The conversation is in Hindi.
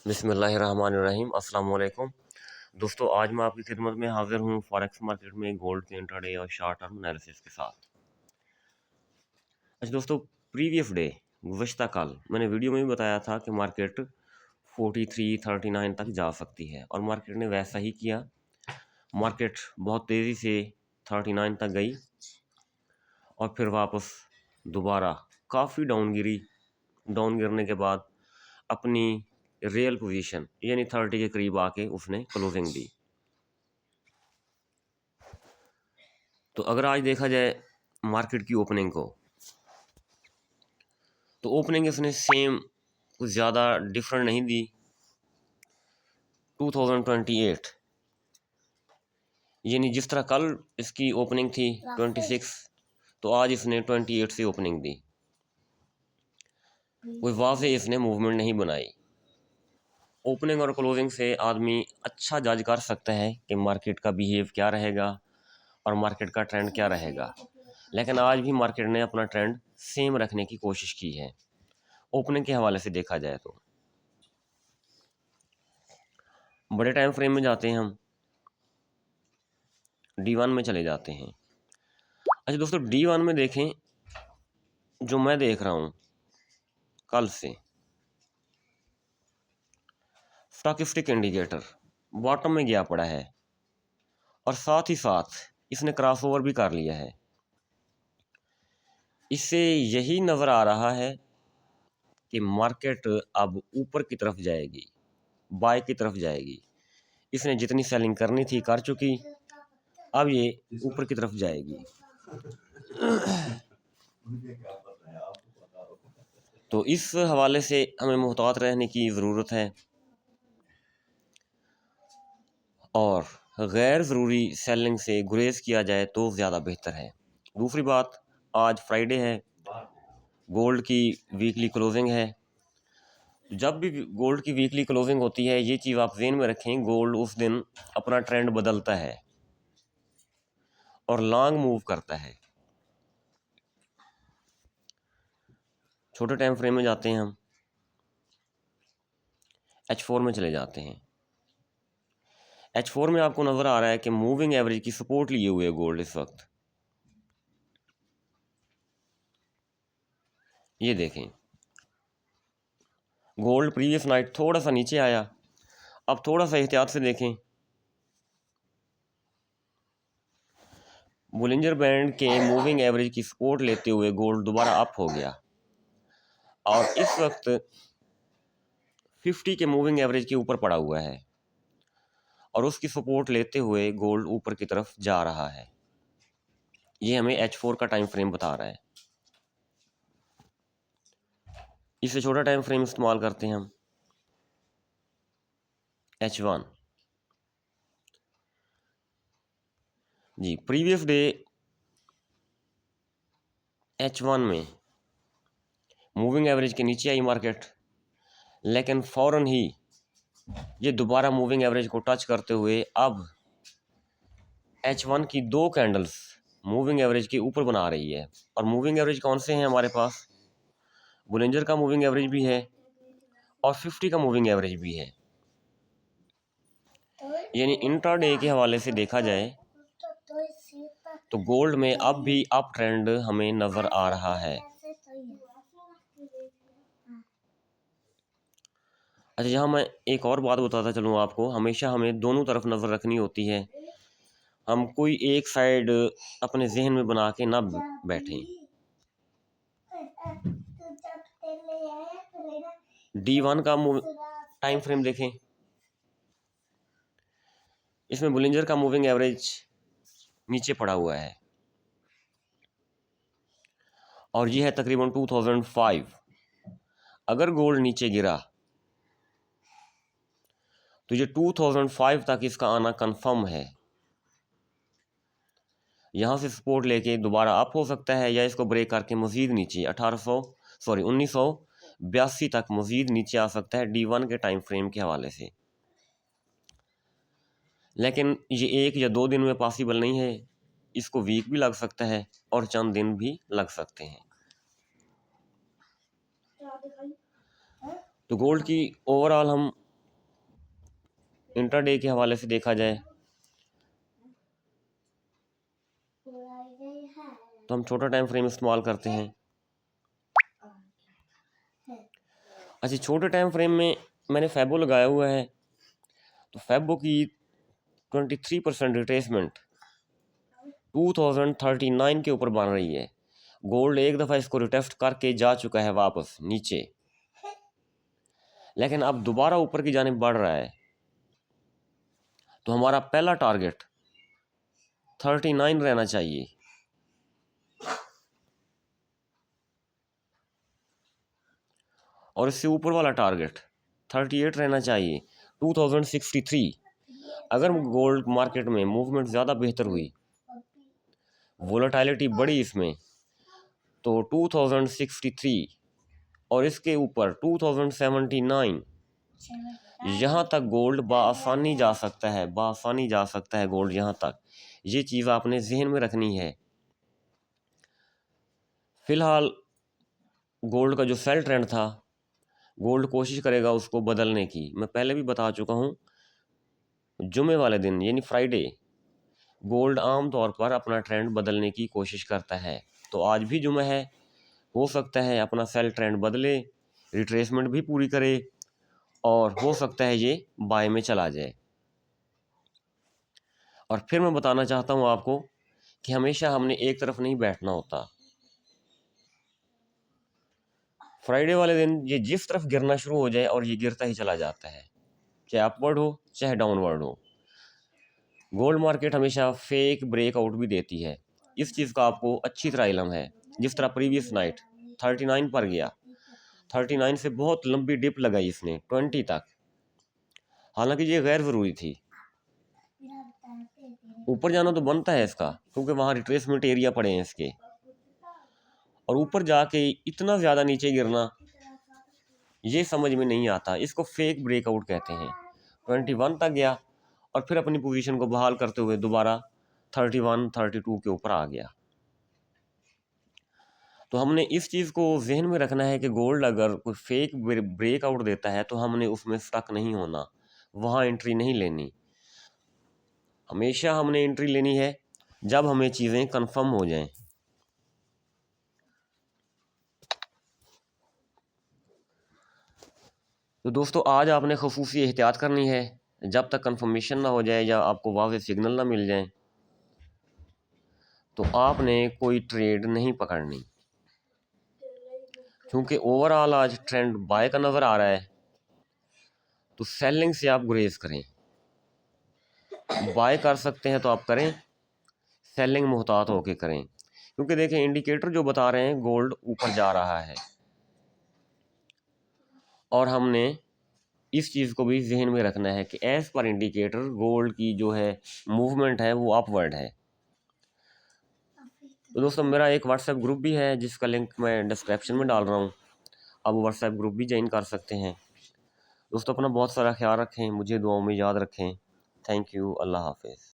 बिस्मिल्लाहिर्रहमानिर्रहीम। अस्सलाम वालेकुम दोस्तों, आज मैं आपकी खिदमत में हाजिर हूँ फॉरेक्स मार्केट में गोल्ड के इंट्राडे और शॉर्ट टर्म एनालिसिस के साथ। अच्छा दोस्तों, प्रीवियस डे गुज़श्ता कल मैंने वीडियो में भी बताया था कि मार्केट 43-39 तक जा सकती है और मार्केट ने वैसा ही किया। मार्केट बहुत तेज़ी से 39 तक गई और फिर वापस दोबारा काफ़ी डाउन गिरने के बाद अपनी रियल पोजीशन यानी 30 के करीब आके उसने क्लोजिंग दी। तो अगर आज देखा जाए मार्केट की ओपनिंग को, तो ओपनिंग इसने सेम कुछ ज़्यादा डिफरेंट नहीं दी। 2028 यानी जिस तरह कल इसकी ओपनिंग थी 26, तो आज इसने 28 से ओपनिंग दी। कोई वाज़े इसने मूवमेंट नहीं बनाई। ओपनिंग और क्लोजिंग से आदमी अच्छा जज कर सकता है कि मार्केट का बिहेव क्या रहेगा और मार्केट का ट्रेंड क्या रहेगा। लेकिन आज भी मार्केट ने अपना ट्रेंड सेम रखने की कोशिश की है ओपनिंग के हवाले से देखा जाए तो। बड़े टाइम फ्रेम में जाते हैं हम, D1 में चले जाते हैं। अच्छा दोस्तों, D1 में देखें, जो मैं देख रहा हूँ कल से स्टॉकिस्टिक इंडिकेटर बॉटम में गया पड़ा है और साथ ही साथ इसने क्रॉसओवर भी कर लिया है। इससे यही नज़र आ रहा है कि मार्केट अब ऊपर की तरफ जाएगी, बाय की तरफ जाएगी। इसने जितनी सेलिंग करनी थी कर चुकी, अब ये ऊपर की तरफ जाएगी। तो इस हवाले से हमें मुहतात रहने की ज़रूरत है और गैर ज़रूरी सेलिंग से गुरेज किया जाए तो ज़्यादा बेहतर है। दूसरी बात, आज फ्राइडे है, गोल्ड की वीकली क्लोजिंग है। जब भी गोल्ड की वीकली क्लोजिंग होती है, ये चीज़ आप ज़हन में रखें, गोल्ड उस दिन अपना ट्रेंड बदलता है और लॉन्ग मूव करता है। छोटे टाइम फ्रेम में जाते हैं हम, H4 में चले जाते हैं। H4 में आपको नज़र आ रहा है कि मूविंग एवरेज की सपोर्ट लिए हुए गोल्ड इस वक्त। ये देखें, गोल्ड प्रीवियस नाइट थोड़ा सा नीचे आया, अब थोड़ा सा एहतियात से देखें, बोलिंजर बैंड के मूविंग एवरेज की सपोर्ट लेते हुए गोल्ड दोबारा अप हो गया और इस वक्त 50 के मूविंग एवरेज के ऊपर पड़ा हुआ है और उसकी सपोर्ट लेते हुए गोल्ड ऊपर की तरफ जा रहा है। ये हमें H4 का टाइम फ्रेम बता रहा है। इससे छोटा टाइम फ्रेम इस्तेमाल करते हैं हम, H1। जी, प्रीवियस डे H1 में मूविंग एवरेज के नीचे आई मार्केट, लेकिन फ़ौरन ही ये दोबारा मूविंग एवरेज को टच करते हुए अब H1 की दो कैंडल्स मूविंग एवरेज के ऊपर बना रही है। और मूविंग एवरेज कौन से हैं हमारे पास? बोलिंजर का मूविंग एवरेज भी है और 50 का मूविंग एवरेज भी है। यानी इंट्राडे के हवाले से देखा जाए तो गोल्ड में अब भी अप ट्रेंड हमें नज़र आ रहा है। अच्छा, यहाँ मैं एक और बात बताता चलूँ आपको, हमेशा हमें दोनों तरफ नज़र रखनी होती है। हम कोई एक साइड अपने जहन में बना के ना बैठें। D1 का टाइम फ्रेम देखें, इसमें बोलिंजर का मूविंग एवरेज नीचे पड़ा हुआ है और ये है तकरीबन 2005। अगर गोल्ड नीचे गिरा तो ये 2005 तक इसका आना कंफर्म है। यहाँ से सपोर्ट लेके दोबारा अप हो सकता है या इसको ब्रेक करके मज़ीद नीचे 1982 तक मज़ीद नीचे आ सकता है D1 के टाइम फ्रेम के हवाले से। लेकिन ये एक या दो दिन में पॉसिबल नहीं है, इसको वीक भी लग सकता है और चंद दिन भी लग सकते हैं। तो गोल्ड की ओवरऑल हम इंट्राडे के हवाले से देखा जाए तो हम छोटा टाइम फ्रेम इस्तेमाल करते हैं। अच्छा, छोटे टाइम फ्रेम में मैंने फैबो लगाया हुआ है, तो फैबो की 23% रिट्रेसमेंट 2039 के ऊपर बन रही है। गोल्ड एक दफ़ा इसको रिटेस्ट करके जा चुका है वापस नीचे, लेकिन अब दोबारा ऊपर की जानिब बढ़ रहा है। तो हमारा पहला टारगेट 39 रहना चाहिए, और इससे ऊपर वाला टारगेट 38 रहना चाहिए, 2063। अगर गोल्ड मार्केट में मूवमेंट ज़्यादा बेहतर हुई, वोलेटिलिटी बढ़ी इसमें, तो 2063 और इसके ऊपर 2079 यहाँ तक गोल्ड बासानी जा सकता है, बासानी जा सकता है गोल्ड यहाँ तक। ये चीज़ आपने जहन में रखनी है। फ़िलहाल गोल्ड का जो सेल ट्रेंड था, गोल्ड कोशिश करेगा उसको बदलने की। मैं पहले भी बता चुका हूँ, जुमे वाले दिन यानी फ्राइडे गोल्ड आम तौर पर अपना ट्रेंड बदलने की कोशिश करता है। तो आज भी जुमा है, हो सकता है अपना सेल ट्रेंड बदले, रिट्रेसमेंट भी पूरी करे, और हो सकता है ये बाय में चला जाए। और फिर मैं बताना चाहता हूँ आपको कि हमेशा हमने एक तरफ नहीं बैठना होता। फ्राइडे वाले दिन ये जिस तरफ गिरना शुरू हो जाए और ये गिरता ही चला जाता है, चाहे अपवर्ड हो चाहे डाउनवर्ड हो। गोल्ड मार्केट हमेशा फेक ब्रेकआउट भी देती है, इस चीज़ का आपको अच्छी तरह इल्म है। जिस तरह प्रीवियस नाइट 39 पर गया, 39 से बहुत लंबी डिप लगाई इसने 20 तक, हालांकि ये गैर ज़रूरी थी। ऊपर जाना तो बनता है इसका, क्योंकि वहाँ रिट्रेसमेंट एरिया पड़े हैं इसके, और ऊपर जाके इतना ज़्यादा नीचे गिरना ये समझ में नहीं आता। इसको फेक ब्रेकआउट कहते हैं। 21 तक गया और फिर अपनी पोजीशन को बहाल करते हुए दोबारा 31 32 के ऊपर आ गया। तो हमने इस चीज़ को जहन में रखना है कि गोल्ड अगर कोई फेक ब्रेकआउट देता है तो हमने उसमें स्टक नहीं होना, वहाँ एंट्री नहीं लेनी। हमेशा हमने एंट्री लेनी है जब हमें चीज़ें कंफर्म हो जाएं। तो दोस्तों, आज आपने खसूसी एहतियात करनी है, जब तक कंफर्मेशन ना हो जाए या आपको वाज़ेह सिग्नल ना मिल जाए तो आपने कोई ट्रेड नहीं पकड़नी। क्योंकि ओवरऑल आज ट्रेंड बाय का नज़र आ रहा है, तो सेलिंग से आप गुरेज करें। बाय कर सकते हैं तो आप करें, सेलिंग मुहतात होके करें। क्योंकि देखें, इंडिकेटर जो बता रहे हैं गोल्ड ऊपर जा रहा है, और हमने इस चीज़ को भी जहन में रखना है कि एज़ पर इंडिकेटर गोल्ड की जो है मूवमेंट है वो अपवर्ड है। तो दोस्तों, मेरा एक व्हाट्सएप ग्रुप भी है जिसका लिंक मैं डिस्क्रिप्शन में डाल रहा हूँ, आप व्हाट्सएप ग्रुप भी ज्वाइन कर सकते हैं। दोस्तों, अपना बहुत सारा ख्याल रखें, मुझे दुआओं में याद रखें। Thank you. अल्लाह हाफिज़।